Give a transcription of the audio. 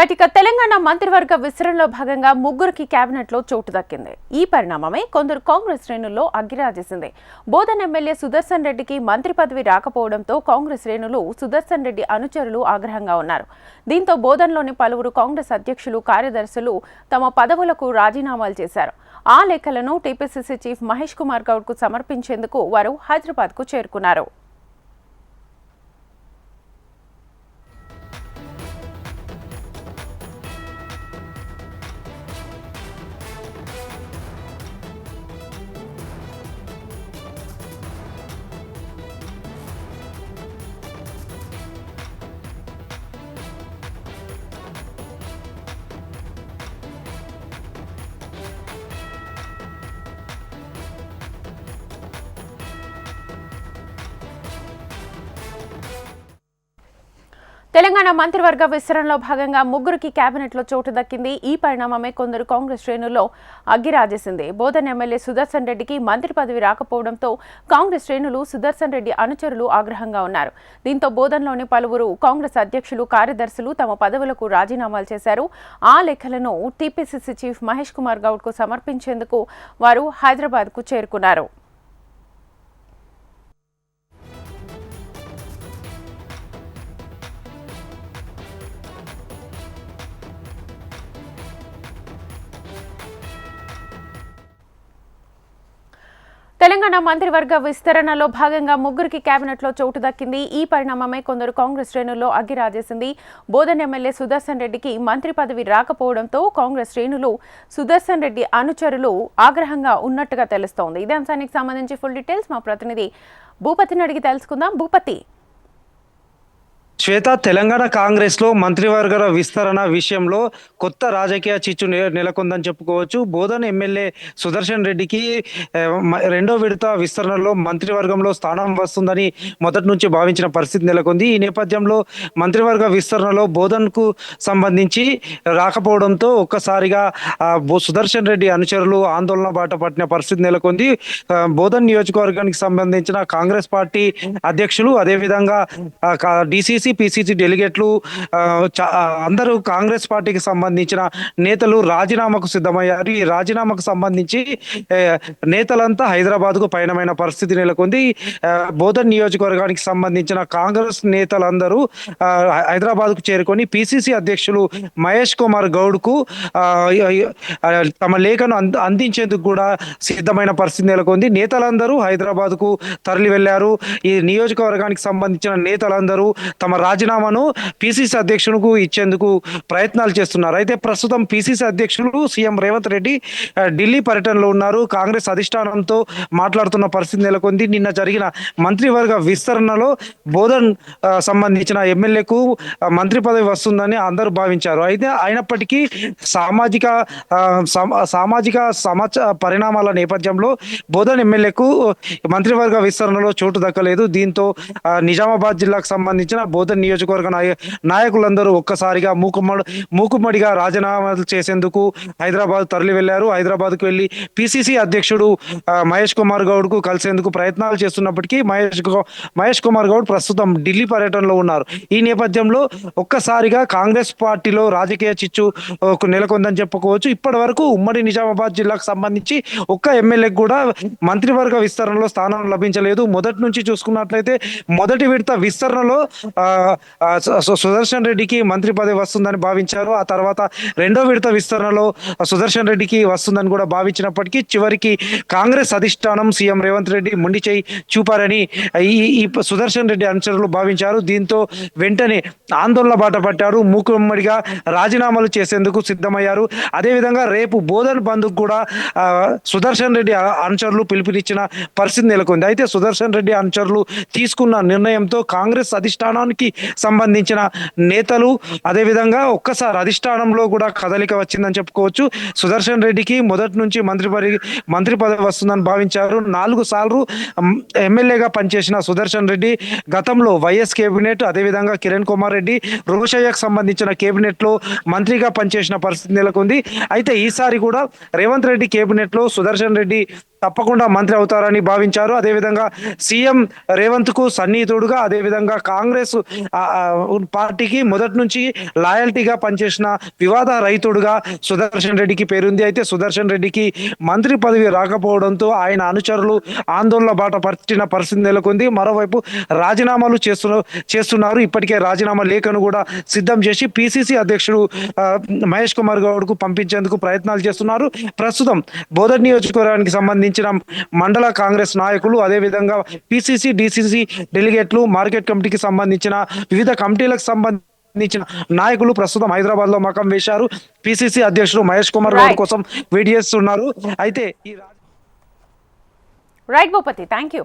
ఇక తెలంగాణ మంత్రివర్గ విస్తరణలో భాగంగా ముగ్గురికి కేబినెట్లో చోటు దక్కింది. ఈ పరిణామమే కొందరు కాంగ్రెస్ శ్రేణుల్లో అగ్గిరాజేసింది. బోధన్ ఎమ్మెల్యే సుదర్శన్ రెడ్డికి మంత్రి పదవి రాకపోవడంతో కాంగ్రెస్ శ్రేణులు సుదర్శన్ రెడ్డి అనుచరులు ఆగ్రహంగా ఉన్నారు. దీంతో బోధన్లోని పలువురు కాంగ్రెస్ అధ్యక్షులు, కార్యదర్శులు తమ పదవులకు రాజీనామాలు చేశారు. ఆ లేఖలను టీపీసీసీ చీఫ్ మహేష్ కుమార్ గౌడ్కు సమర్పించేందుకు వారు హైదరాబాద్కు చేరుకున్నారు. తెలంగాణ మంత్రివర్గ విస్తరణలో భాగంగా ముగ్గురికి కేబినెట్లో చోటు దక్కింది. ఈ పరిణామమే కొందరు కాంగ్రెస్ శ్రేణుల్లో అగ్గిరాజేసింది. బోధన్ ఎమ్మెల్యే సుదర్శన్ రెడ్డికి మంత్రి పదవి రాకపోవడంతో కాంగ్రెస్ శ్రేణులు, సుదర్శన్ రెడ్డి అనుచరులు ఆగ్రహంగా ఉన్నారు. దీంతో బోధన్లోని పలువురు కాంగ్రెస్ అధ్యక్షులు, కార్యదర్శులు తమ పదవులకు రాజీనామాలు చేశారు. ఆ లేఖలను టీపీసీసీ చీఫ్ మహేష్ కుమార్ గౌడ్కు సమర్పించేందుకు వారు హైదరాబాద్కు చేరుకున్నారు. తెలంగాణ మంత్రివర్గ విస్తరణలో భాగంగా ముగ్గురికి కేబినెట్లో చోటు దక్కింది. ఈ పరిణామమే కొందరు కాంగ్రెస్ శ్రేణుల్లో అగ్గిరాజేసింది. బోధన్ ఎమ్మెల్యే సుదర్శన్ రెడ్డికి మంత్రి పదవి రాకపోవడంతో కాంగ్రెస్ శ్రేణులు, సుదర్శన్ రెడ్డి అనుచరులు ఆగ్రహంగా ఉన్నట్టుగా తెలుస్తోంది. ఇదే అంశానికి సంబంధించి ఫుల్ డీటెయిల్స్ మా ప్రతినిధి భూపతిని అడిగి తెలుసుకుందాం. భూపతి, శ్వేత, తెలంగాణ కాంగ్రెస్ లో మంత్రివర్గ విస్తరణ విషయంలో కొత్త రాజకీయ చిచ్చు నెలకొందని చెప్పుకోవచ్చు. బోధన్ ఎమ్మెల్యే సుదర్శన్ రెడ్డికి రెండో విడత విస్తరణలో మంత్రివర్గంలో స్థానం వస్తుందని మొదటి నుంచి భావించిన పరిస్థితి నెలకొంది. ఈ నేపథ్యంలో మంత్రివర్గ విస్తరణలో బోధన్ కు సంబంధించి రాకపోవడంతో ఒక్కసారిగా సుదర్శన్ రెడ్డి అనుచరులు ఆందోళన బాట పట్టిన పరిస్థితి నెలకొంది. బోధన్ నియోజకవర్గానికి సంబంధించిన కాంగ్రెస్ పార్టీ అధ్యక్షులు, అదేవిధంగా డిసిసి, పిసిసి డెలిగేట్లు అందరూ కాంగ్రెస్ పార్టీకి సంబంధించిన నేతలు రాజీనామాకు సిద్ధమయ్యారు. ఈ రాజీనామాకు సంబంధించి నేతలంతా హైదరాబాద్ కు పయనమైన పరిస్థితి నెలకొంది. బోధన్ నియోజకవర్గానికి సంబంధించిన కాంగ్రెస్ నేతలందరూ హైదరాబాద్ కు చేరుకొని పిసిసి అధ్యక్షులు మహేష్ కుమార్ గౌడ్ కు తమ లేఖను అందించేందుకు కూడా సిద్ధమైన పరిస్థితి నెలకొంది. నేతలందరూ హైదరాబాద్ కు తరలి వెళ్లారు. ఈ నియోజకవర్గానికి సంబంధించిన నేతలందరూ తమ రాజీనామాను పిసిసి అధ్యక్షులకు ఇచ్చేందుకు ప్రయత్నాలు చేస్తున్నారు. అయితే ప్రస్తుతం పిసిసి అధ్యక్షులు సీఎం రేవంత్ రెడ్డి ఢిల్లీ పర్యటనలో ఉన్నారు. కాంగ్రెస్ అధిష్టానంతో మాట్లాడుతున్న పరిస్థితి నెలకొంది. నిన్న జరిగిన మంత్రివర్గ విస్తరణలో బోధన్ సంబంధించిన ఎమ్మెల్యేకు మంత్రి పదవి వస్తుందని అందరూ భావించారు. అయితే అయినప్పటికీ సామాజిక పరిణామాల నేపథ్యంలో బోధన్ ఎమ్మెల్యేకు మంత్రివర్గ విస్తరణలో చోటు దక్కలేదు. దీంతో నిజామాబాద్ జిల్లాకు సంబంధించిన బోధన్ నియోజకవర్గ నాయకులందరూ ఒక్కసారిగా మూకుమ్మడిగా రాజీనామాలు చేసేందుకు హైదరాబాద్ తరలి వెళ్లారు. హైదరాబాద్ కు వెళ్లి పిసిసి అధ్యక్షుడు మహేష్ కుమార్ గౌడ్ కు కలిసేందుకు ప్రయత్నాలు చేస్తున్నప్పటికీ మహేష్ కుమార్ గౌడ్ ప్రస్తుతం ఢిల్లీ పర్యటనలో ఉన్నారు. ఈ నేపథ్యంలో ఒక్కసారిగా కాంగ్రెస్ పార్టీలో రాజకీయ చిచ్చు నెలకొందని చెప్పుకోవచ్చు. ఇప్పటి వరకు ఉమ్మడి నిజామాబాద్ జిల్లాకు సంబంధించి ఒక్క ఎమ్మెల్యేకి కూడా మంత్రివర్గ విస్తరణలో స్థానం లభించలేదు. మొదటి నుంచి చూసుకున్నట్లయితే మొదటి విడత విస్తరణలో సుదర్శన్ రెడ్డికి మంత్రి పదవి వస్తుందని భావించారు. ఆ తర్వాత రెండో విడత విస్తరణలో సుదర్శన్ రెడ్డికి వస్తుందని కూడా భావించినప్పటికీ చివరికి కాంగ్రెస్ అధిష్టానం, సీఎం రేవంత్ రెడ్డి మొండి చేయి చూపారని ఈ సుదర్శన్ రెడ్డి అనుచరులు భావించారు. దీంతో వెంటనే ఆందోళన బాట పట్టారు. మూకుమ్మడిగా రాజీనామాలు చేసేందుకు సిద్ధమయ్యారు. అదేవిధంగా రేపు బోధన్ బంద్ కూడా సుదర్శన్ రెడ్డి అనుచరులు పిలుపునిచ్చిన పరిస్థితి నెలకొంది. అయితే సుదర్శన్ రెడ్డి అనుచరులు తీసుకున్న నిర్ణయంతో కాంగ్రెస్ అధిష్టానానికి సంబంధించిన నేతలు, అదేవిధంగా ఒక్కసారి అధిష్టానంలో కూడా కదలిక వచ్చిందని చెప్పుకోవచ్చు. సుదర్శన్ రెడ్డికి మొదటి నుంచి మంత్రి పదవి వస్తుందని భావించారు. 4 సార్లు ఎమ్మెల్యేగా పనిచేసిన సుదర్శన్ రెడ్డి గతంలో వైఎస్ కేబినెట్, అదేవిధంగా కిరణ్ కుమార్ రెడ్డి, రోషయ్యకు సంబంధించిన కేబినెట్ లో మంత్రిగా పనిచేసిన పరిస్థితి నెలకొంది. అయితే ఈసారి కూడా రేవంత్ రెడ్డి కేబినెట్ లో సుదర్శన్ రెడ్డి తప్పకుండా మంత్రి అవుతారని భావించారు. అదేవిధంగా సీఎం రేవంత్ కు సన్నిహితుడుగా, అదేవిధంగా కాంగ్రెస్ పార్టీకి మొదటి నుంచి లాయల్టీగా పనిచేసిన వివాద రైతుడుగా సుదర్శన్ రెడ్డికి పేరుంది. అయితే సుదర్శన్ రెడ్డికి మంత్రి పదవి రాకపోవడంతో ఆయన అనుచరులు ఆందోళన బాట పట్టిన పరిస్థితి నెలకొంది. మరోవైపు రాజీనామాలు చేస్తున్నారు. ఇప్పటికే రాజీనామా లేఖను కూడా సిద్ధం చేసి పిసిసి అధ్యక్షుడు మహేష్ కుమార్ గౌడ్కు పంపించేందుకు ప్రయత్నాలు చేస్తున్నారు. ప్రస్తుతం బోధన్ నియోజకవర్గానికి సంబంధించిన మండల కాంగ్రెస్ నాయకులు, అదేవిధంగా పిసిసి డిసిసి డెలిగేట్లు, మార్కెట్ కమిటీకి సంబంధించిన వివిధ కమిటీలకు సంబంధించిన నాయకులు ప్రస్తుతం హైదరాబాద్ లో మకం వేశారు. పిసిసి అధ్యక్షుడు మహేష్ కుమార్ గౌడ్ కోసం వెయిట్ చేస్తున్నారు. అయితే రైట్ భూపతి, థ్యాంక్ యూ.